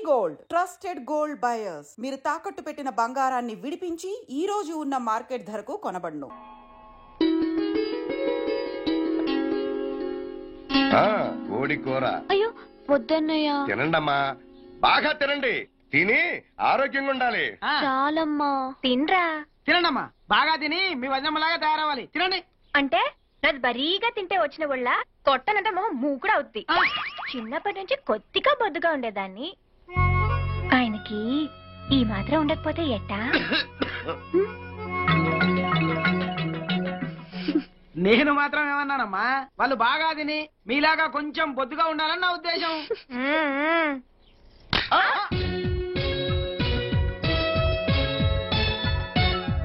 Gold, trusted gold buyers. మీరు తాకట్టు పెట్టిన బంగారాన్ని విడిపించి ఈ రోజు ఉన్న మార్కెట్ ధరకు కొనబడును. కోడి కూర. అయ్యో వద్దన్నయ్య. తినండమ్మా, బాగా తినండి. తిని ఆరోగ్యంగా ఉండాలి. చాలమ్మా. తినరా. తినండమ్మా, బాగా తిని మీ వజనమ్మలాగా తయారవ్వాలి. తినండి. అంటే నాది బరీగా తింటే వచ్చిన వాళ్ళ తొట్టనంటే మొహం మూకుడు అవుద్ది. చిన్నప్పటి నుంచి కొద్దిగా బొద్దుగా ఉండేదాన్ని. ఆయనకి ఈ మాత్రం ఉండకపోతే ఎట్టా? నేను మాత్రం ఏమన్నానమ్మా, వాళ్ళు బాగా తిని మీలాగా కొంచెం బొద్దుగా ఉండాలని నా ఉద్దేశం.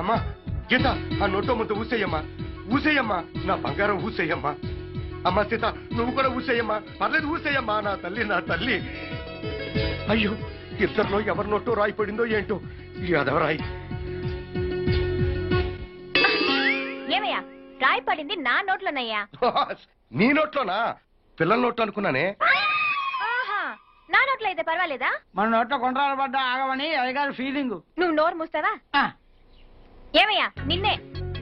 అమ్మా గీత, ఆ నోటో ముద్ద ఊసేయమ్మా, ఊసేయమ్మా, నా బంగారం ఊసేయమ్మా. అమ్మా సీత, నువ్వు కూడా ఊసేయమ్మా, పర్లేదు ఊసేయమ్మా. నా తల్లి, నా తల్లి. అయ్యో, ఇద్దరిలో ఎవరి నోటో రాయి పడిందో ఏంటో. ఈ అదవరాయి. ఏమయ్యా, రాయి పడింది నా నోట్లోనయ్యా. నీ నోట్లోనా? పిల్లల నోట్లో అనుకున్నానే. నా నోట్లో అయితే పర్వాలేదా? మన నోట్లో కొండరాలు పడ్డా ఆగమని అయ్యగారు ఫీలింగ్. నువ్వు నోరు మూస్తావా? ఏమయ్యా, నిన్నే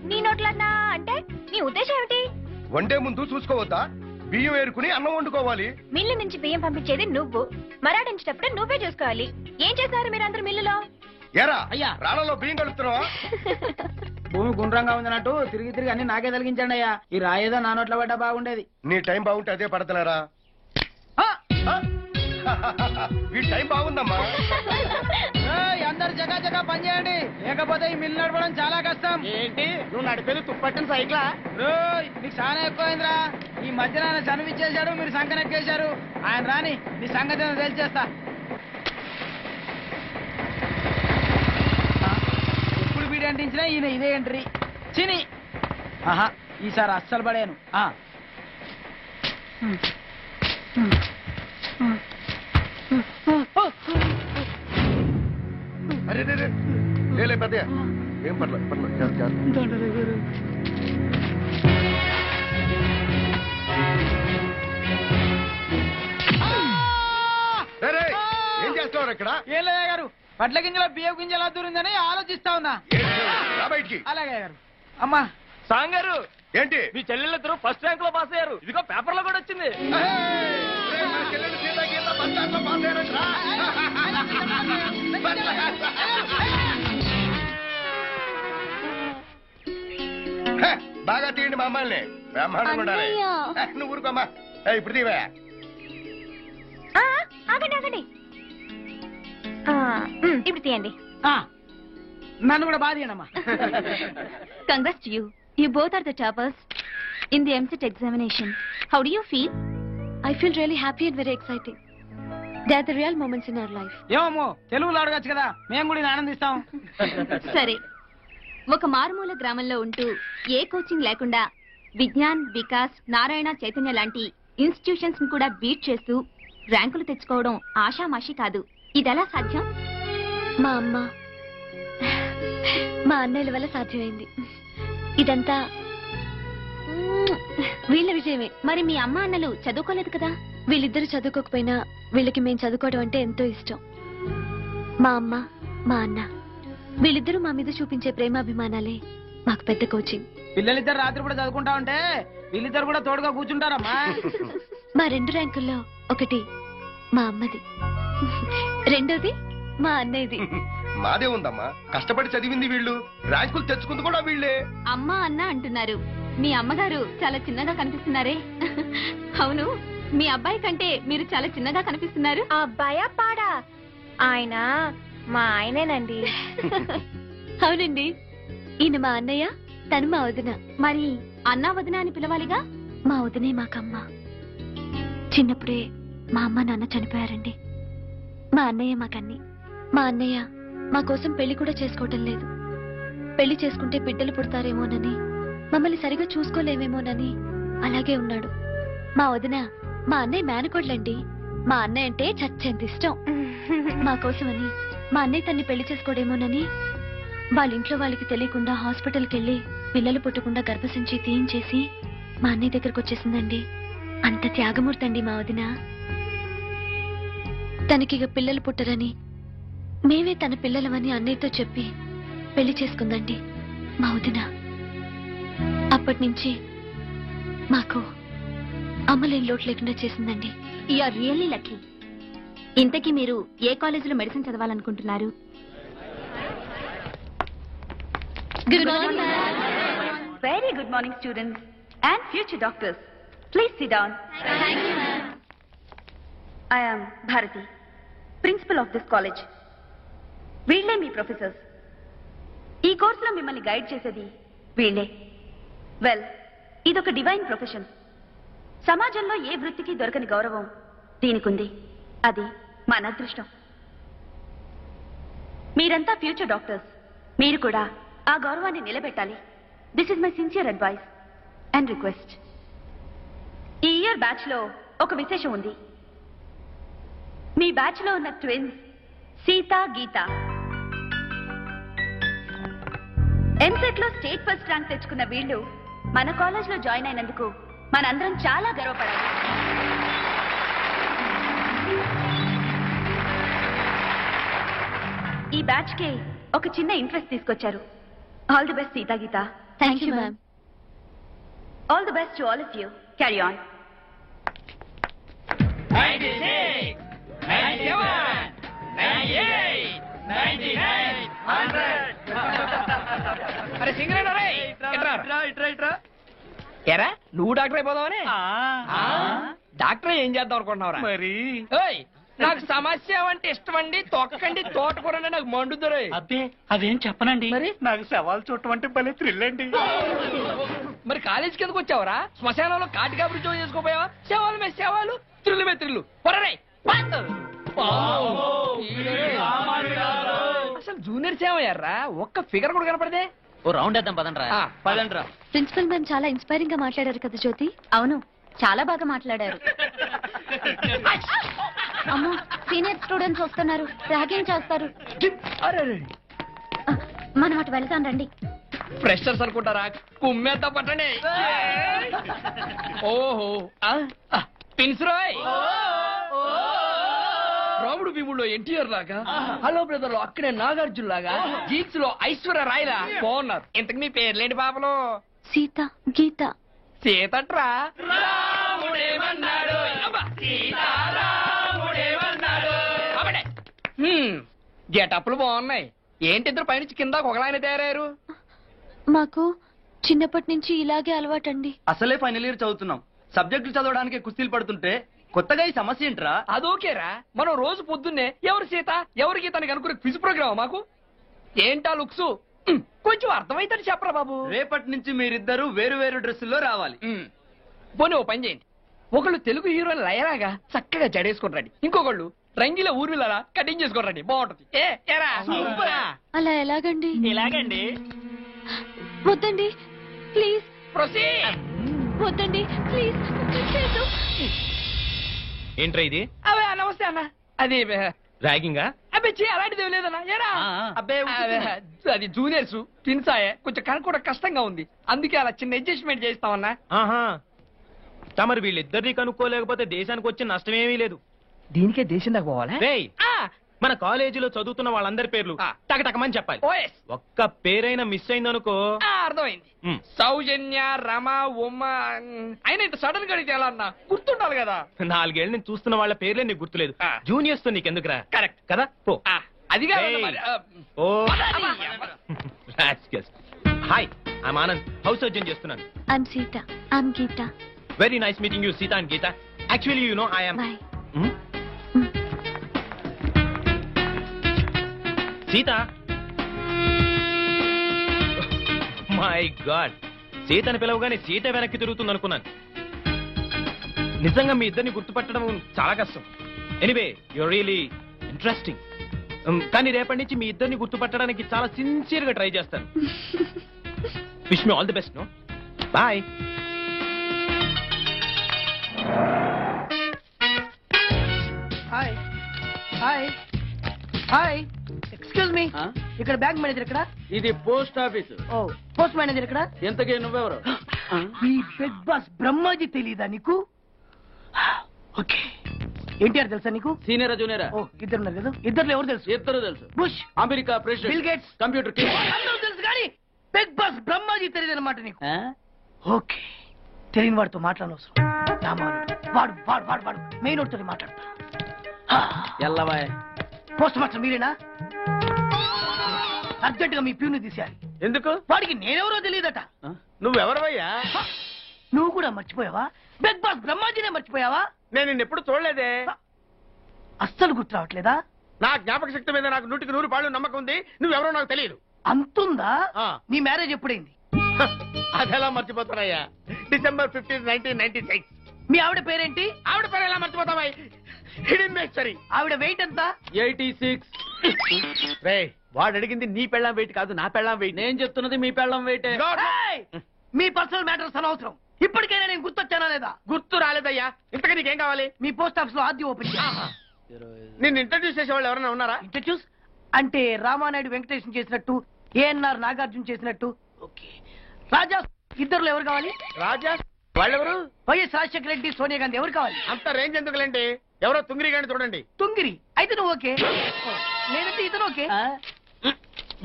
నీ నోట్లన్నా అంటే నీ ఉద్దేశం ఏమిటి? వండే ముందు చూసుకోవద్దా? బియ్యం ఏరుకుని అన్నం వండుకోవాలి. మిల్లు నుంచి బియ్యం పంపించేది నువ్వు, మరాడించేటప్పుడు నువ్వే చూసుకోవాలి. ఏం చేశారు మీరందరూ మిల్లులో? ఏరా అయ్యా, రాళ్ళలో బియ్యం కలుపుతున్నావా? భూమి గుండ్రంగా ఉందన్నట్టు తిరిగి తిరిగి అన్ని నాకే తొలగించండి అయ్యా. ఈ రాయేదో నా నోట్లో పడ్డా బాగుండేది. నీ టైం బాగుంటే అదే పడతలేరా? ఈ టైం బాగుందమ్మా. అందరు జగా జగా పని చేయండి, లేకపోతే ఈ మిల్లు నడపడం చాలా కష్టం. ఏంటి నువ్వు నడిపేది తుప్పట్టిన సైకిలా? నీకు చాలా ఎక్కువైందిరా. ఈ మధ్యన ఆయన చనివిచ్చేశాడు, మీరు సంకనెక్కేశారు. ఆయన రాని నీ సంగతి తెలిచేస్తా. ఎప్పుడు వీడి అంటించినా ఈయన ఇదే ఎంట్రీ. చిని ఆహా, ఈసారి అస్సలు పడాను. అరే లేలే పెద్దయ్య, ఏం పర్లేదు పర్లేదు. ఏం చేస్తున్నారు ఇక్కడ? ఏం లేదా గారు, పట్ల గింజల బియ్యం గింజల దూరిందని ఆలోచిస్తా ఉన్నా. బయటికి. అలాగే గారు. అమ్మా సాంగారు, ఏంటి? మీ చెల్లెళ్ళిద్దరూ ఫస్ట్ ర్యాంక్ లో పాస్ అయ్యారు. ఇదిగో పేపర్ లో కూడా వచ్చింది. బాగా తీయండి మా అమ్మాయిని. బ్రహ్మాండంగా ఉండాలి. నువ్వు ఊరుకోమ్మా. ఇప్పుడు తీవే. ఆగండి ఆగండి, ఇప్పుడు తీయండి. నన్ను కూడా బాగా తీయండమ్మా. Congrats to you. You both are the toppers in the MCET examination. How do you feel? I feel really happy and very exciting. They are the real moments in our life. ఏమో తెలుగులో అడగచ్చు కదా, మేము కూడా ఆనందిస్తాం. సరే, ఒక మారుమూల గ్రామంలో ఉంటూ ఏ కోచింగ్ లేకుండా విజ్ఞాన్, వికాస్, నారాయణ, చైతన్య లాంటి ఇన్స్టిట్యూషన్స్ ని కూడా బీట్ చేస్తూ ర్యాంకులు తెచ్చుకోవడం ఆషామాషి కాదు. ఇదెలా సాధ్యం? మా అమ్మ, మా అన్నయ్యల వల్ల సాధ్యమైంది. ఇదంతా వీళ్ళ విజయమే. మరి మీ అమ్మ అన్నలు చదువుకోలేదు కదా? వీళ్ళిద్దరు చదువుకోకపోయినా వీళ్ళకి మేము చదువుకోవడం అంటే ఎంతో ఇష్టం. మా అమ్మ, మా అన్న వీళ్ళిద్దరూ మా మీద చూపించే ప్రేమాభిమానాలే మాకు పెద్ద కోచింగ్. పిల్లలిద్దరు రాత్రి కూడా చదువుకుంటా ఉంటే వీళ్ళిద్దరు కూడా తోడుగా కూర్చుంటారమ్మా. మా 2 ర్యాంకుల్లో ఒకటి మా అమ్మది, రెండోది మా అన్నయ్యది. మాదే ఉందమ్మా, కష్టపడి చదివింది వీళ్ళు, ర్యాంకులు తెచ్చుకుంది కూడా వీళ్ళే. అమ్మ అన్న అంటున్నారు, మీ అమ్మగారు చాలా చిన్నగా కనిపిస్తున్నారే. అవును, మీ అబ్బాయి కంటే మీరు చాలా చిన్నగా కనిపిస్తున్నారు. అబ్బాయా పాడా? ఆయన మా ఆయనేనండి. అవునండి, ఈయన మా అన్నయ్య, తను మా వదిన. మరి అన్నా వదిన అని పిలవాలిగా. మా వదినే మాకమ్మ. చిన్నప్పుడే మా అమ్మ నాన్న చనిపోయారండి. మా అన్నయ్య మాకన్ని. మా అన్నయ్య మా కోసం పెళ్లి కూడా చేసుకోవటం లేదు. పెళ్లి చేసుకుంటే బిడ్డలు పుడతారేమోనని, మమ్మల్ని సరిగా చూసుకోలేమేమోనని అలాగే ఉన్నాడు. మా వదిన మా అన్నయ్య మేనకోడ్లండి. మా అన్నయ్య అంటే చచ్చేంత ఇష్టం. మా కోసమని మా అన్నయ్య తన్ని పెళ్లి చేసుకోడేమోనని వాళ్ళ ఇంట్లో వాళ్ళకి తెలియకుండా హాస్పిటల్కి వెళ్లి పిల్లలు పుట్టకుండా గర్భసంచి తీయించేసి మా అన్నయ్య దగ్గరకు వచ్చేసిందండి. అంత త్యాగమూర్తి అండి మా వదిన. తనకిగ పిల్లలు పుట్టరని మేమే తన పిల్లలమని అన్నయ్యతో చెప్పి పెళ్లి చేసుకుందండి మా వదిన. అప్పటి నుంచి మాకు అమ్మలేని లోటు లేకుండా చేసిందండి. You are really lucky. ఇంతకీ మీరు ఏ కాలేజీలో మెడిసిన్ చదవాలనుకుంటున్నారు? Good morning. Very good morning, students and future doctors. Please sit down. Thank you, ma'am. I am Bharati, principal of this college. వీళ్ళే మీ ప్రొఫెసర్స్. ఈ కోర్సులో మిమ్మల్ని గైడ్ చేసేది వీళ్ళే. వెల్, ఇదొక డివైన్ ప్రొఫెషన్. సమాజంలో ఏ వృత్తికి దొరకని గౌరవం దీనికుంది. అది మన అదృష్టం. మీరంతా ఫ్యూచర్ డాక్టర్స్. మీరు కూడా ఆ గౌరవాన్ని నిలబెట్టాలి. This is my sincere advice and request. ఈ ఇయర్ బ్యాచ్ లో ఒక విశేషం ఉంది. మీ బ్యాచ్ లో ఉన్న ట్విన్స్ సీత, గీత ఎంసెట్ లో స్టేట్ ఫస్ట్ ర్యాంక్ తెచ్చుకున్న వీళ్ళు మన కాలేజ్ లో జాయిన్ అయినందుకు మనందరం చాలా గర్వపడాలి. ఈ బ్యాచ్ కి ఒక చిన్న ఇంట్రెస్ట్ తీసుకొచ్చారు. All the best Sita, Gita. Thank you, ma'am. All the best to all of you. Carry on. 96, 97, 98, 99, 100. అరే సింగరేనా రే ఇట్రా. ఎరా నువ్వు డాక్టర్ అయిపోదావని? డాక్టర్ ఏం చేద్దాం అనుకుంటున్నావురా? మరి నాకు సమస్య అంటే ఇష్టం అండి. తొక్కండి, తోటకూరండి, నాకు మండుతురే. అబ్బే అదేం చెప్పనండి. మరి నాకు సవాల్ చూడటం అంటే భలే థ్రిల్ అండి. మరి కాలేజీకి ఎందుకు వచ్చావరా? శ్మశానంలో కాటి కాబరి జోన్ చేసుకోపోయావా? శవాలు మే శవాలు, త్రిల్లు మే త్రిల్లు. పొరరే అసలు జూనియర్ సేవయ్యారా? ఒక్క ఫిగర్ కూడా కనపడదే. ఓ రౌండ్ వేద్దాం పదండ్రా. పదండ్రా. ప్రిన్సిపల్ మ్యామ్ చాలా ఇన్స్పైరింగ్ గా మాట్లాడారు కదా జ్యోతి. అవును, చాలా బాగా మాట్లాడారు. అమ్మో, సీనియర్ స్టూడెంట్స్ వస్తున్నారు, ర్యాగింగ్ చేస్తారు. మనం అటు వెళ్తాం రండి. ఫ్రెషర్స్ అనుకుంటారా? కుమ్మేద్దా పట్టండి. ఓహో పిన్స్రాయ్ రాముడు భీముడు ఎన్టీఆర్ లాగా, హలో బ్రదర్ లో అక్కడే నాగార్జున లాగా, జీన్స్ లో ఐశ్వర్య రాయ్ లా బాగున్నారు. ఇంతకు మీ పేర్లేంటి పాపలు? సీత, గీత. సీతట్రా. రాముడేమన్నాడు? గెటప్లు బాగున్నాయి. ఏంటి ఇద్దరు పైనుంచి కింద ఒకలాయన తయారయ్యారు? మాకు చిన్నప్పటి నుంచి ఇలాగే అలవాటండి. అసలే ఫైనల్ ఇయర్ చదువుతున్నాం. సబ్జెక్టులు చదవడానికి కుస్తీలు పడుతుంటే కొత్తగా ఈ సమస్య ఏంట్రా? అదోకేరా, మనం రోజు పొద్దున్నే ఎవరు సీత ఎవరు గీత అని కనుక్కునే క్విజ్ ప్రోగ్రామ్ మాకు. ఏంటా లుక్స్? కొంచెం అర్థమైతే చెప్పరా బాబు. రేపటి నుంచి మీరిద్దరు వేరు వేరు డ్రెస్సుల్లో రావాలి. పోనీ ఓ పని చేయండి. ఒకళ్ళు తెలుగు హీరోయిన్ లయలాగా చక్కగా జడేసుకుంటారండి, ఇంకొకళ్ళు రంగిల ఊర్మిలా కటింగ్ చేసుకోరండి, బాగుంటది. అలా ఎలాగండి? ఇలాగండి. వద్దండి ప్లీజ్. ప్రొసీడ్. వద్దండి ప్లీజ్. ఏంట్రా ఇది? అవే నమస్తే అన్న. అది ర్యాగింగా? అబ్బే అలాంటిది ఏం లేదన్నా. ఏరా అబ్బే అది జూనియర్స్ ట్విన్స్ ఆయే, కొంచెం కనుక్కోవడం కష్టంగా ఉంది, అందుకే అలా చిన్న అడ్జస్ట్మెంట్ చేస్తామన్నా. ఆహా, తమరు వీళ్ళిద్దరిని కనుక్కోలేకపోతే దేశానికి వచ్చే నష్టమేమీ లేదు. దీనికే దేశం దాకా పోవాలా? రేయ్, మన కాలేజీలో చదువుతున్న వాళ్ళందరి పేర్లు టకటకమని చెప్పాలి. ఓఎస్. ఒక్క పేరైనా మిస్ అయిందనుకో. అర్థమైంది. సౌజన్య, రమ, ఉమ్మ. అయినా ఇంత సడన్ గా అడిగితే ఎలా అన్నా? గుర్తుండాలి కదా. 4 ఏళ్ళు నేను చూస్తున్న వాళ్ళ పేర్లే నీకు గుర్తులేదు. జూనియర్స్ తో నీకెందుకురా? కరెక్ట్ కదా. పో. అదిగా oh hi, I'm Anand, house surgeon చేస్తున్నాను. I'm Sita. I'm Geeta. Very nice meeting you Sita and Geeta. Actually you know I am boy. Sita. My god, సీతని పిలవగానే సీత వెనక్కి తిరుగుతుంది అనుకున్నాను. నిజంగా మీ ఇద్దరిని గుర్తుపట్టడం చాలా కష్టం. Anyway you're really interesting. కానీ రేపటి నుంచి మీ ఇద్దరిని గుర్తుపట్టడానికి చాలా సిన్సియర్ గా ట్రై చేస్తాను. Wish me all the best. No bye. Hi hi hi. Excuse me, ఇక్కడ బ్యాంక్ మేనేజర్ ఇక్కడ? ఇది పోస్ట్ ఆఫీస్. ఓ, పోస్ట్ మేనేజర్ ఇక్కడ? ఎంతకే నువ్వెవరు? ఈ బిగ్ బాస్ బ్రహ్మాజీ తెలీదా నీకు? ఓకే, ఎన్టీఆర్ తెలుసా నీకు? సీనియరా జూనియరా? ఓ ఇద్దరు ఉన్నారు కదా, ఇద్దరు ఎవరు తెలుసు? ఇద్దరు తెలుసు. Bush, America president, bill gates, computer king. అందరూ తెలుసు కానీ బిగ్ బాస్ బ్రహ్మాజీ తెలియదు అనమాట నీకు. ఓకే, తెలియని వాడితో మాట్లాడనవసరం. వాడు వాడు వాడు వాడు మెయిన్ వాడితో మాట్లాడతా. ఎల్లవాయ్. పోస్ట్ మాస్టర్ మీరేనా? అర్జెంట్ గా మీ ప్యూని తీసేయాలి. ఎందుకు? వాడికి నేనెవరో తెలియదట. నువ్వెవరవయ్యా? నువ్వు కూడా మర్చిపోయావా? బిగ్ బాస్ బ్రహ్మాజీనే మర్చిపోయావా? నేను నిన్నెప్పుడు చూడలేదే. అస్సలు గుర్తు రావట్లేదా? నా జ్ఞాపక శక్తి మీద నాకు 100% నమ్మకం ఉంది. నువ్వెవరో నాకు తెలియదు. అంతుందా? ఆ. నీ మ్యారేజ్ ఎప్పుడైంది? అదెలా మర్చిపోతానయ్యా? December 15, 1996. మీ ఆవిడ పేరేంటి? ఆవిడ పేరు ఎలా మర్చిపోతావా? హిడింబేశ్వరి. ఆవిడ వెయిట్ ఎంత? 86. రే, వాడు అడిగింది నీ పెళ్ళాం వెయిట్ కాదు, నా పెళ్ళాం వెయిట్. నేను చెప్తున్నది మీ పెళ్ళాం వెయిట్. ఏయ్! మీ పర్సనల్ మ్యాటర్స్ అనవసరం. ఇప్పటికైనా నేను గుర్తొచ్చానా లేదా? గుర్తు రాలేదయ్యా. ఇంతగా నీకేం కావాలి? మీ పోస్ట్ ఆఫీస్ లో ఆద్యం ఓపెన్ చేయాలి. నిన్ను ఇంట్రడ్యూస్ చేసే వాళ్ళు ఎవరైనా ఉన్నారా? ఇంట్రడ్యూస్ అంటే రామానాయుడు వెంకటేశం చేసినట్టు, ఏఎన్ఆర్ నాగార్జున చేసినట్టు. ఓకే, రాజా ఇద్దరులో ఎవరు కావాలి? రాజా వాళ్ళెవరు? వైఎస్ రాజశేఖర రెడ్డి, సోనియా గాంధీ ఎవరు కావాలి? అంత రేంజ్ ఎందుకులేండి, ఎవరో తుంగిరి గాని చూడండి. తుంగిరి అయితే నువ్వు ఓకే, లేదంటే ఇతను ఓకే.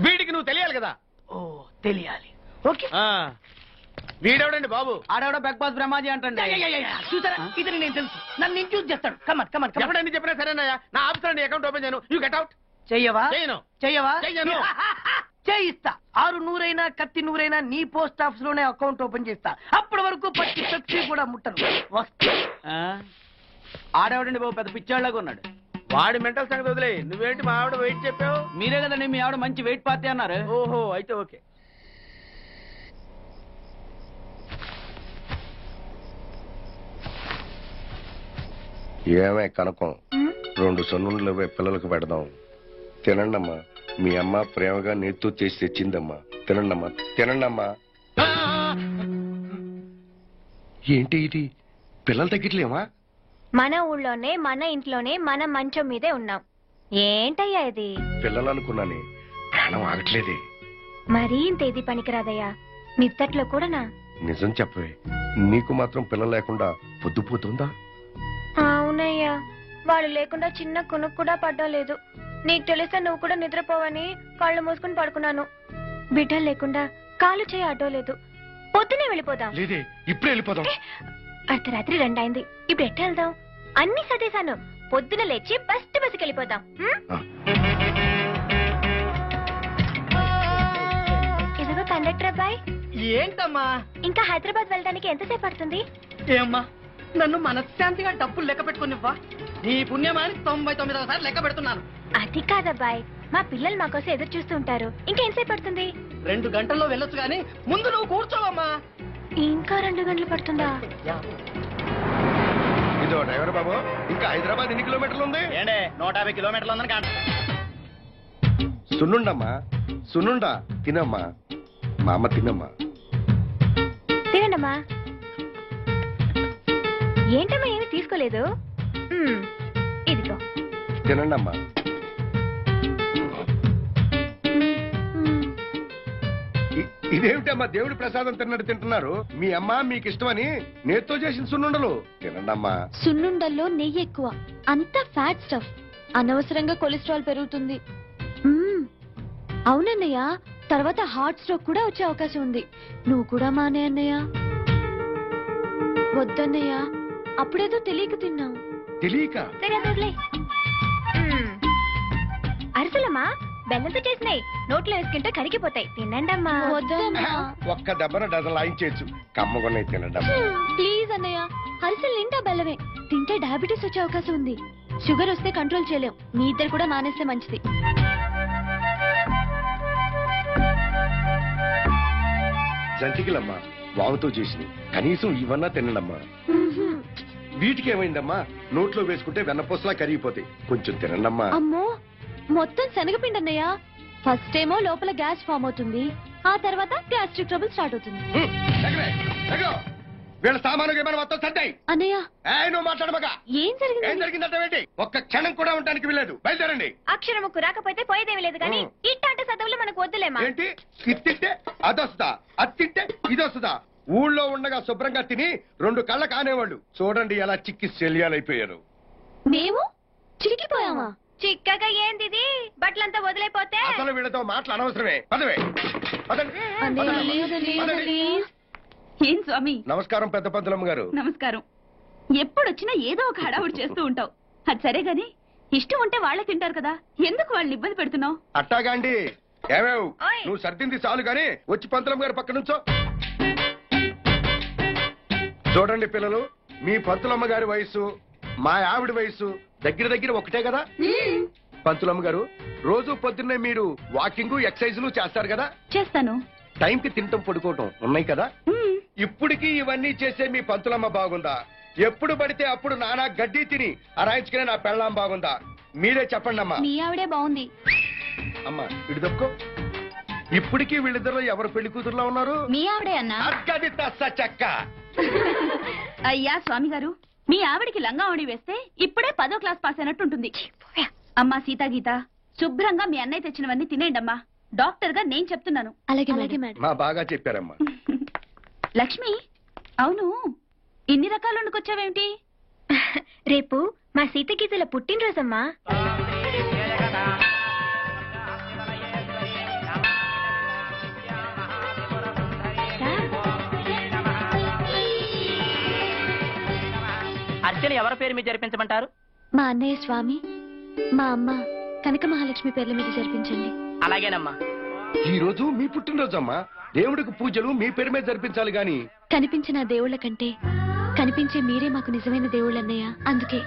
వీడికి నువ్వు తెలియాలి కదా. ఓ తెలియాలి. ఓకే, వీడెవడండి బాబు? ఆడవిడ బిగ్ బాస్ బ్రహ్మాజీ అంటే చూసారా, ఇతని నేను తెలుసు. నన్ను ఇంట్రడ్యూస్ చేస్తాడు. Come on come on come on. ఎప్పుడైనా చెప్పినా సరేనయ్యా. నా ఆఫీసర్ నీ అకౌంట్ ఓపెన్ చేయను. You get out. చెయ్యవా? చేయను. చెయ్యవా? చెయ్యను. చేయిస్తా. 6 నూరైనా కత్తి నూరైనా నీ పోస్ట్ ఆఫీస్ లోనే అకౌంట్ ఓపెన్ చేస్తా. అప్పటి వరకు పచ్చి పెప్సీ కూడా ముట్టను. వస్తా. ఆడేవాడండి బాబు, పెద్ద పిచ్చాళ్ళగా ఉన్నాడు. వాడి మెంటల్ సంగతి వదిలే. నువ్వేంటి మా ఆవిడ వెయిట్ చెప్పావు? మీరే కదండి మీ ఆవిడ మంచి వెయిట్ పార్టీ అన్నారు. ఓహో, అయితే ఓకే. ఏమే కనకం, 2 సొన్నుండ్లు పిల్లలకు పెడదాం. తినండమ్మా. మీ అమ్మ ప్రేమగా నేతితో చేసి తెచ్చిందమ్మా. తినండమ్మా, తినండమ్మా. ఏంటి ఇది? పిల్లలు తగ్గట్లేమా? మన ఊళ్ళోనే మన ఇంట్లోనే మన మంచం మీదే ఉన్నాం. ఏంటయ్యా ఇది? పిల్లలు అనుకున్నానే, ప్రాణం ఆగట్లేదే. మరీ ఇంత ఇది పనికిరాదయ్యా. నిద్దట్లో కూడానా? నిజం చెప్పవే, నీకు మాత్రం పిల్లలు లేకుండా పొద్దుపోతుందా? అవునయ్యా, వాళ్ళు లేకుండా చిన్న కునుకు కూడా పడ్డలేదు. నీకు తెలిస్తే నువ్వు కూడా నిద్రపోవని కళ్ళు మూసుకుని పడుకున్నాను. బిడ్డలు లేకుండా కాలు చేయి అడ్డోలేదు. పొద్దునే వెళ్ళిపోదాం. లేదే, ఇప్పుడే వెళ్ళిపోదాం. అర్ధరాత్రి 2 అయింది. ఇప్పుడు ఎట్ట వెళ్దాం? అన్ని సదేశాను. పొద్దున లేచి బస్కి వెళ్ళిపోతాం. ఇదిగో కండక్టర్ అబ్బాయి. ఏంటమ్మా? ఇంకా హైదరాబాద్ వెళ్ళడానికి ఎంతసేపు పడుతుంది? ఏమ్మా, నన్ను మనశ్శాంతిగా డబ్బులు లెక్క పెట్టుకునివ్వా. నీ పుణ్యమాని 99వ సారి లెక్క పెడుతున్నాను. అది కాదబ్బాయి, మా పిల్లలు మా కోసం ఎదురు చూస్తూ ఉంటారు. ఇంకా ఎంతసేపు పడుతుంది? 2 గంటల్లో వెళ్ళొచ్చు గాని ముందు నువ్వు కూర్చోవమ్మా. ఇంకా 2 గంటలు పడుతుందా? ఇదో డ్రైవర్ బాబు, ఇంకా హైదరాబాద్ ఎన్ని కిలోమీటర్లు ఉంది? 150 కిలోమీటర్లు ఉందని కాదు. సున్నుండమ్మా, సున్నుండా తినమ్మా. మా అమ్మ తినమ్మా. తినండమ్మా. ఏంటమ్మా ఏమి తీసుకోలేదు? ఇదిగో తినండమ్మా. ఇదేమిటమ్మా దేవుడి ప్రసాదం తిన్నట్టు తింటున్నారు? మీ అమ్మ మీకు ఇష్టమని నేతితో చేసిన సున్నుండలు తినండమ్మా. సున్నుండల్లో నెయ్యి ఎక్కువ, అంతా ఫ్యాట్ స్టఫ్. అనవసరంగా కొలెస్ట్రాల్ పెరుగుతుంది. అవునన్నయ్య, తర్వాత హార్ట్ స్ట్రోక్ కూడా వచ్చే అవకాశం ఉంది. నువ్వు కూడా మానే అన్నయ్య. వద్దన్నయ్య, అప్పుడేదో తెలియక తిన్నావు. తెలియక? అరిసెలమ్మా, బెల్లంతో చేసినాయి. నోట్లో వేసుకుంటే కరిగిపోతాయి. తినండమ్మా. వద్దమ్మా. ఒక్క దెబ్బన డజన్ లాయించేయచ్చు. కమ్మగొన్నవి తినండమ్మా. ప్లీజ్ అన్నయ్య, అరిసెలు నిండా బెల్లమే. తింటే డయాబెటీస్ వచ్చే అవకాశం ఉంది. షుగర్ వస్తే కంట్రోల్ చేయలేం. మీ ఇద్దరు కూడా మానేస్తే మంచిది. జంతికలమ్మా, వాముతో చేసినవి. కనీసం ఇవన్నా తినండమ్మా. వీటికి ఏమైందమ్మా? నోట్లో వేసుకుంటే వెన్నపూసలా కరిగిపోతాయి. కొంచెం తినండమ్మా. అమ్మో, మొత్తం శనగపిండి అన్నయ్య. ఫస్ట్ ఏమో లోపల గ్యాస్ ఫామ్ అవుతుంది, ఆ తర్వాత గ్యాస్ట్రిక్ ట్రబుల్ స్టార్ట్ అవుతుంది. వీళ్ళ సామాను మొత్తం సర్దాయి. అన్నయ్య, నువ్వు మాట్లాడమగా. ఏం జరిగింది? జరిగిందంటే ఒక్క క్షణం కూడా ఉండడానికి వీలేదు. బయలుదేరండి. అక్షరముకు రాకపోతే పోయేదేమీ లేదు కానీ ఇట్టాంటి చదువులు మనకు వద్దులేమా. ఏంటి? ఇది తింటే అదొస్తుందా, అది తింటే ఇదొస్తుందా? ఊళ్ళో ఉండగా శుభ్రంగా తిని 2 కళ్ళ కానేవాళ్ళు చూడండి ఎలా చిక్కి శల్యాలైపోయారు. మేము చిరిగిపోయామా? చిక్కగా ఏంది బట్టలంతా వదిలేపోతే అసలు వీళ్ళతో మాటలు అనవసరమే. పదవే పదండి. పదండి. ఏం స్వామి? నమస్కారం పెద్ద పంతులమ్మ గారు. నమస్కారం. ఎప్పుడొచ్చినా ఏదో ఒక హడావుడి చేస్తూ ఉంటావు. అది సరే గాని ఇష్టం ఉంటే వాళ్ళే తింటారు కదా, ఎందుకు వాళ్ళని ఇబ్బంది పెడుతున్నావు? అట్టాగాండి. ఏమేవ్ ఓయ్. నువ్వు సర్దింది చాలు గాని వచ్చి పంతులమ్మ గారి పక్క నుంచో. చూడండి పిల్లలు, మీ పంతులమ్మ గారి వయసు మా ఆవిడ వయసు దగ్గర దగ్గర ఒకటే కదా. పంతులమ్మ గారు, రోజు పొద్దున్నే మీరు వాకింగ్ ఎక్సర్సైజులు చేస్తారు కదా. చేస్తాను. టైంకి తింటం పడుకోవటం ఉన్నాయి కదా. ఇప్పటికీ ఇవన్నీ చేసే మీ పంతులమ్మ బాగుందా? ఎప్పుడు పడితే అప్పుడు నానా గడ్డి తిని అరాయించుకునే నా పెళ్ళాం బాగుందా? మీరే చెప్పండి అమ్మా. మీ ఆవిడే బాగుంది. అమ్మా ఇటు తప్పుకో. ఇప్పటికీ వీళ్ళిద్దరు ఎవరు పెళ్లి కూతురులో ఉన్నారు? మీ ఆవిడే అన్నా. అగ్గది తస్స చెక్క. అయ్యా స్వామి గారు, మీ ఆవిడికి లంగావణి వేస్తే ఇప్పుడే 10వ క్లాస్ పాస్ అయినట్టుంటుంది. అమ్మా సీతాగీత, శుభ్రంగా మీ అన్నయ్య తెచ్చినవన్నీ తినేయండమ్మా. డాక్టర్ గా నేను చెప్తున్నాను. అలాగే మేడం. మా బాగా చెప్పారమ్మా. లక్ష్మి, అవును ఇన్ని రకాలు వండుకొచ్చావేమిటి? రేపు మా సీతగీతల పుట్టినరోజమ్మా. అర్చన ఎవరి పేరు మీద జరిపించమంటారు? మా అన్నయ్య స్వామి, మా అమ్మ కనక మహాలక్ష్మి పేర్ల మీద జరిపించండి. అలాగేనమ్మా. ఈ రోజు మీ పుట్టినరోజమ్మా. దేవుడికి పూజలు మీ పేరు మీద జరిపించాలి గాని. కనిపించిన దేవుళ్ళ కంటే కనిపించే మీరే మాకు నిజమైన దేవుళ్ళన్నయ్య. అందుకే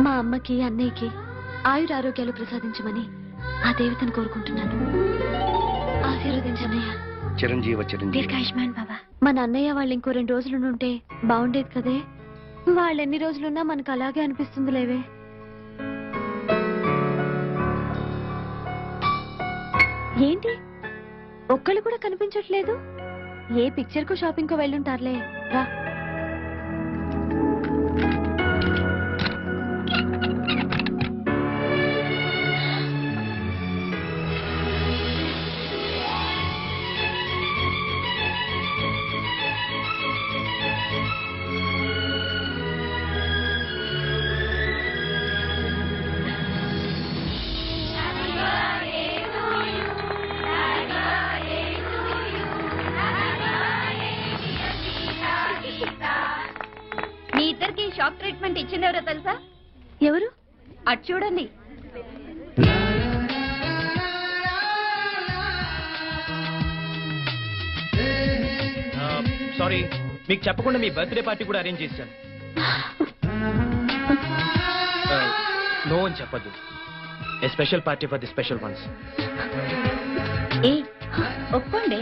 మా అమ్మకి అన్నయ్యకి ఆయురారోగ్యాలు ప్రసాదించమని ఆ దేవతను కోరుకుంటున్నాను. ఆశీర్వదించన్నయ్య. చిరంజీవ చిరంజీవి. దీర్ఘాయుష్మాన్ బాబా. మన అన్నయ్య వాళ్ళు ఇంకో 2 రోజులు ఉంటే బాగుండేది కదే. వాళ్ళు ఎన్ని రోజులున్నా మనకు అలాగే అనిపిస్తుంది లేవే. ఏంటి ఒక్కళ్ళు కూడా కనిపించట్లేదు? ఏ పిక్చర్ కు షాపింగ్ కు వెళ్ళుంటారులే. రా. మీ ఇద్దరికి షాక్ ట్రీట్మెంట్ ఇచ్చింది ఎవరో తెలుసా? ఎవరు? అటు చూడండి. సారీ, మీకు చెప్పకుండా మీ బర్త్డే పార్టీ కూడా అరేంజ్ చేశాను. నో అని చెప్పద్దు. A special party for the special ones. ఏ ఒప్పుకోండి.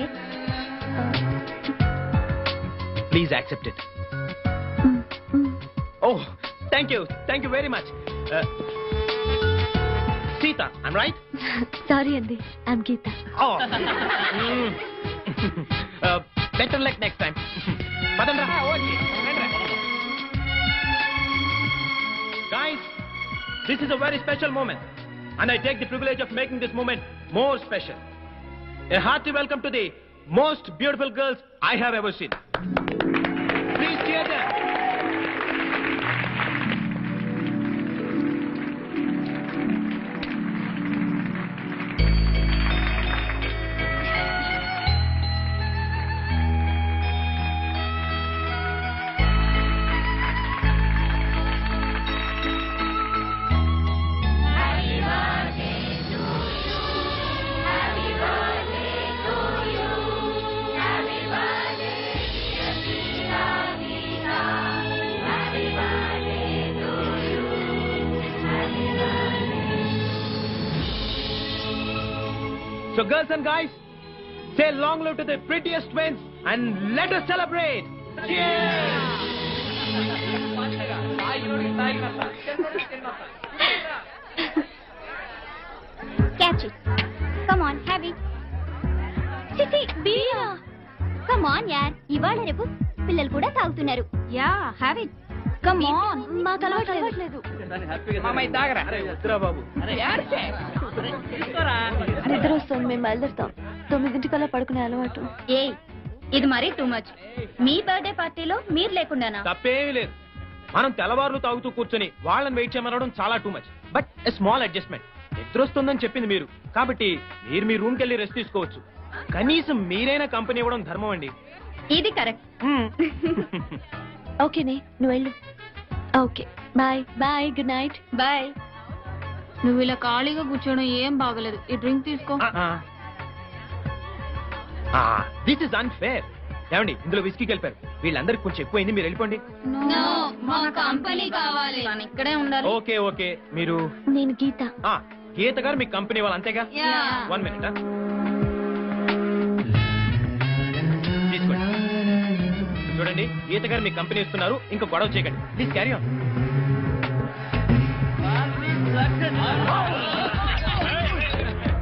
Please accept it. Oh, thank you very much. Sita, I'm right? Sorry అండి, I'm Geeta. Oh. Better luck next time. Padandra. Guys, this is a very special moment, and I take the privilege of making this moment more special. A hearty welcome to the most beautiful girls I have ever seen. Please cheer them. So girls and guys, say long live to the prettiest twins and let us celebrate. Catch it. Come on, have it. Siti, beer. Come on, yaar. ఇవాళ రేపు పిల్లలు కూడా తాగుతున్నారు. Yeah, have it. Come on. మాకు అలవాట్లేదు. మామయ్య తాగరా? బాబు. నిద్ర వస్తుంది, మేము బయలుదేరుతాం. 9 పడుకునే అలవాటు. ఏ ఇది మరీ టూ మచ్. మీ బర్త్డే పార్టీలో మీరు లేకుండానా? తప్పేమీ లేదు. మనం తెల్లవారులు తాగుతూ కూర్చొని వాళ్ళని వెయిట్ చేయమనడం చాలా too much. But a small adjustment. నిద్ర వస్తుందని చెప్పింది మీరు కాబట్టి మీరు మీ రూమ్కి వెళ్ళి రెస్ట్ తీసుకోవచ్చు. కనీసం మీరైనా కంపెనీ ఇవ్వడం ధర్మం అండి. ఇది కరెక్ట్. ఓకేనే, నువ్వు వెళ్ళు. Okay, bye bye, good night. Bye. నువ్వు ఇలా ఖాళీగా కూర్చోవడం ఏం బాగలేదు. ఈ డ్రింక్ తీసుకో. This is unfair. ఏమండి, ఇందులో విస్కీ కలిపారు. వీళ్ళందరికి కొంచెం ఎక్కువైంది, మీరు వెళ్ళిపోండి. మా కంపెనీ కావాలి. ఇక్కడే ఉండాలి. ఓకే ఓకే, మీరు నేను గీత. గీత గారు మీ కంపెనీ వాళ్ళు అంతేగా? 1 minute. తీసుకోండి. చూడండి, గీత గారు మీ కంపెనీ ఇస్తున్నారు. ఇంకా గొడవ చేయకండి ప్లీజ్. Carry on.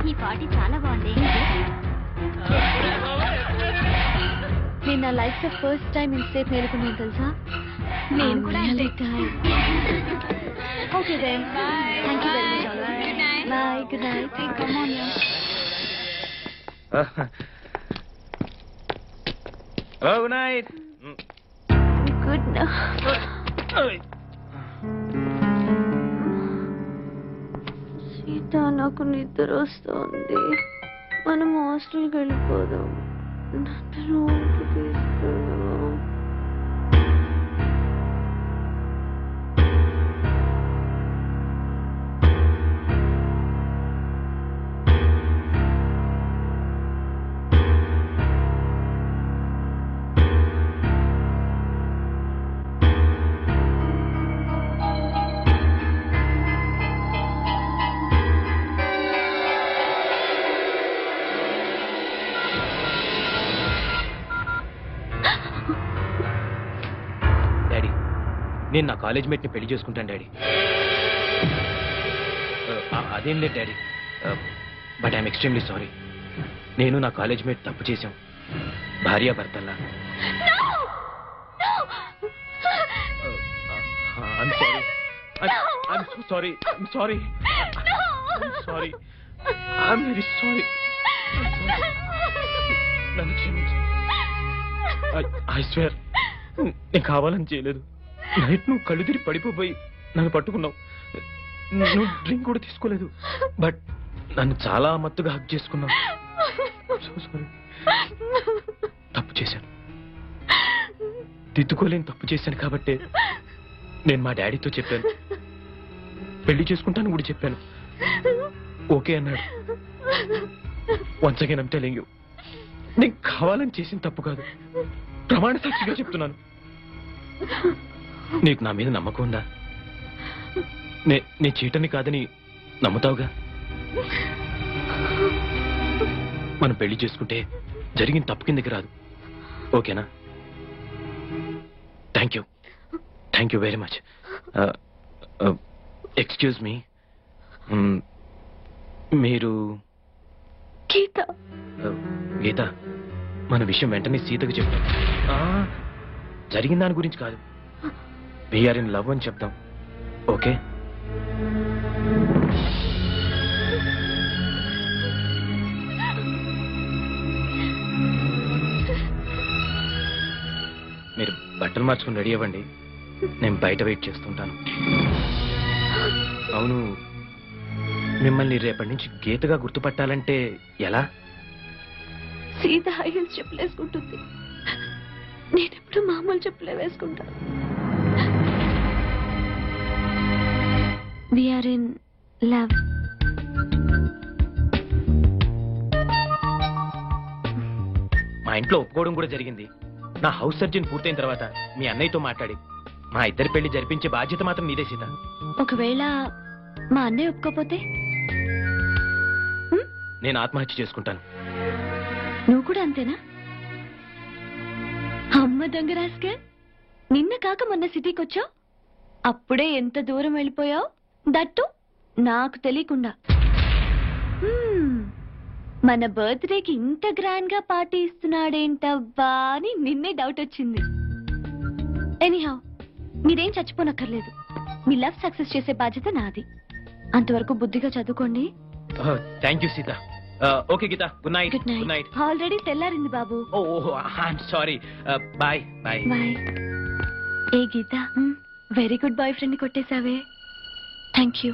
ఈ పార్టీ చాలా బాగుంది. నేను నా లైఫ్ లో ఫస్ట్ టైం ఇంతసేపు మేలుకున్నాను తెలుసా. నేను కూడా okay then, thank you very much. Bye, good night. Come on yeah. Good night. Good night. Sita, నాకు నిద్ర వస్తుంది. మనం హాస్టల్కి వెళ్ళిపోదాం. నన్ను రూమ్కి తీసుకెళ్ళు. డాడీ, నేను నా కాలేజ్ మేట్ ని పెళ్లి చేసుకుంటాను డాడీ. అదేం లేదు daddy, but I'm extremely sorry. నేను నా కాలేజ్ మేట్ తప్పు చేశాం, భార్యాభర్తల్లా. I'm sorry. I'm so sorry. I'm sorry. Sorry. I'm very sorry. నన్ను క్షమించు. ఐ స్వేర్ నేను కావాలని చేయలేదు. నైట్ నువ్వు కళ్ళు తిరిగి పడిపోయి నన్ను పట్టుకున్నావు. నువ్వు డ్రింక్ కూడా తీసుకోలేదు, బట్ నన్ను చాలా మత్తుగా హక్ చేసుకున్నావు. So sorry. తప్పు చేశాను, దిద్దుకోలేని తప్పు చేశాను. కాబట్టి నేను మా డాడీతో చెప్పాను, పెళ్లి చేసుకుంటాను కూడా చెప్పాను. ఓకే అన్నాడు. Once again I'm telling you, నేను కావాలని చేసిన తప్పు కాదు, ప్రమాణ సాక్షిగా చెప్తున్నాను. నీకు నా మీద నమ్మకం ఉందా? నే చీటని కాదని నమ్ముతావుగా? మనం పెళ్లి చేసుకుంటే జరిగిన తప్పు కిందకి రాదు. ఓకేనా? Thank you very much. Excuse me, మీరు గీత? గీత, మన విషయం వెంటనే సీతకు చెప్తాం. జరిగిన దాని గురించి కాదు, వీఆర్ ఇన్ లవ్ అని చెప్తాం. ఓకే? మీరు బట్టలు మార్చుకుని రెడీ అవ్వండి, నేను బయట వెయిట్ చేస్తుంటాను. అవును, మిమ్మల్ని రేపటి నుంచి గీతగా గుర్తుపట్టాలంటే ఎలా? సీత హై హీల్స్ చెప్పులేసుకుంటుంది, నేనెప్పుడు మామూలు చెప్పులే వేసుకుంటా. We are in love. మా ఇంట్లో ఒప్పుకోవడం కూడా జరిగింది. నా హౌస్ సర్జన్ పూర్తయిన తర్వాత మీ అన్నయ్యతో మాట్లాడి మా ఇద్దరి పెళ్లి జరిపించే బాధ్యత మాత్రం నీదే సీత. ఒకవేళ మా అన్నయ్య ఒప్పుకోపోతే నేను ఆత్మహత్య చేసుకుంటాను. నువ్వు కూడా అంతేనా? అమ్మ దొంగ రాస్కల్, నిన్న కాక మొన్న సిటీకి వచ్చావు, అప్పుడే ఎంత దూరం వెళ్ళిపోయావు, దట్టు నాకు తెలియకుండా. మన బర్త్డేకి ఇంత గ్రాండ్ గా పార్టీ ఇస్తున్నాడేంటవ్వా అని నిన్నే డౌట్ వచ్చింది. ఎనీహౌ, మీరేం చచ్చిపోనక్కర్లేదు. మీ లవ్ సక్సెస్ చేసే బాధ్యత నాది. అంతవరకు బుద్ధిగా చదువుకోండి. Thank you Sita. Okay Geeta, good night. Good night. Already తెల్లారింది బాబు. Oh I'm sorry. Bye bye. Bye. ఏ Geeta, very good boyfriend ని కొట్టేశావే. Thank you.